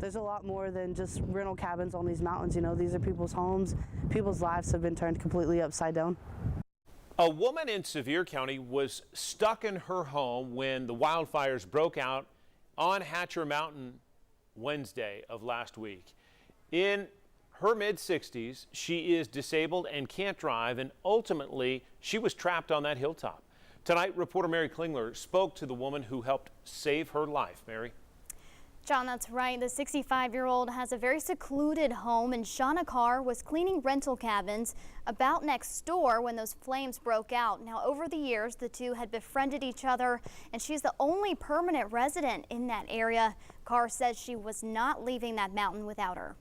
There's a lot more than just rental cabins on these mountains. You know, these are people's homes. People's lives have been turned completely upside down. A woman in Sevier County was stuck in her home when the wildfires broke out on Hatcher Mountain Wednesday of last week. In her mid-60s, she is disabled and can't drive, and ultimately she was trapped on that hilltop. Tonight, reporter Mary Klingler spoke to the woman who helped save her life. Mary? John, that's right. The 65-year-old has a very secluded home, and Shauna Carr was cleaning rental cabins about next door when those flames broke out. Now, over the years, the two had befriended each other, and she's the only permanent resident in that area. Carr says she was not leaving that mountain without her.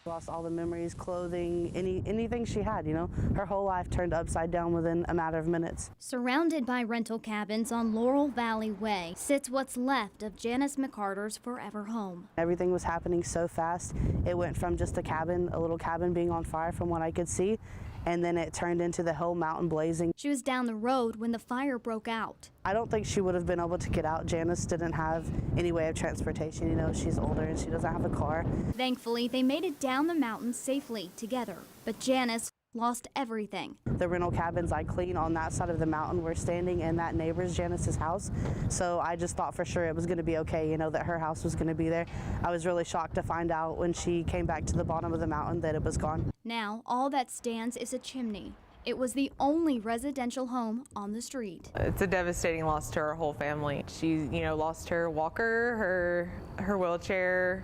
Lost all the memories, clothing, anything she had, you know. Her whole life turned upside down within a matter of minutes. Surrounded by rental cabins on Laurel Valley Way sits what's left of Janice McCarter's forever home. Everything was happening so fast. It went from just a cabin, a little cabin being on fire from what I could see, and then it turned into the whole mountain blazing. She was down the road when the fire broke out. I don't think she would have been able to get out. Janice didn't have any way of transportation. You know, she's older and she doesn't have a car. Thankfully, they made it down the mountain safely together, but Janice lost everything. The rental cabins I clean on that side of the mountain were standing in that neighbor's, Janice's house. So I just thought for sure it was going to be okay, you know, that her house was going to be there. I was really shocked to find out when she came back to the bottom of the mountain that it was gone. Now, all that stands is a chimney. It was the only residential home on the street. It's a devastating loss to our whole family. She, lost her walker, her wheelchair,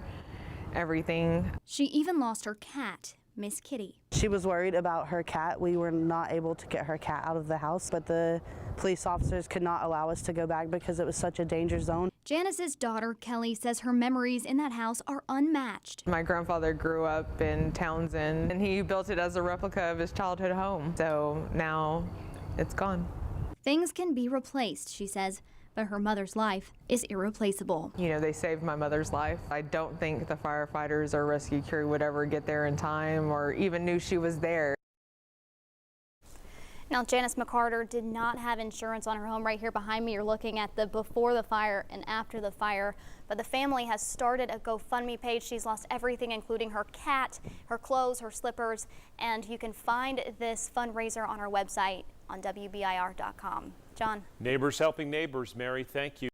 everything. She even lost her cat, Miss Kitty. She was worried about her cat. We were not able to get her cat out of the house, but the police officers could not allow us to go back because it was such a danger zone. Janice's daughter, Kelly, says her memories in that house are unmatched. My grandfather grew up in Townsend, and he built it as a replica of his childhood home. So now it's gone. Things can be replaced, she says, but her mother's life is irreplaceable. They saved my mother's life. I don't think the firefighters or rescue crew would ever get there in time or even knew she was there. Now, Janice McCarter did not have insurance on her home. Right here behind me, you're looking at the before the fire and after the fire. But the family has started a GoFundMe page. She's lost everything, including her cat, her clothes, her slippers. And you can find this fundraiser on our website on WBIR.com. John. Neighbors helping neighbors. Mary, thank you.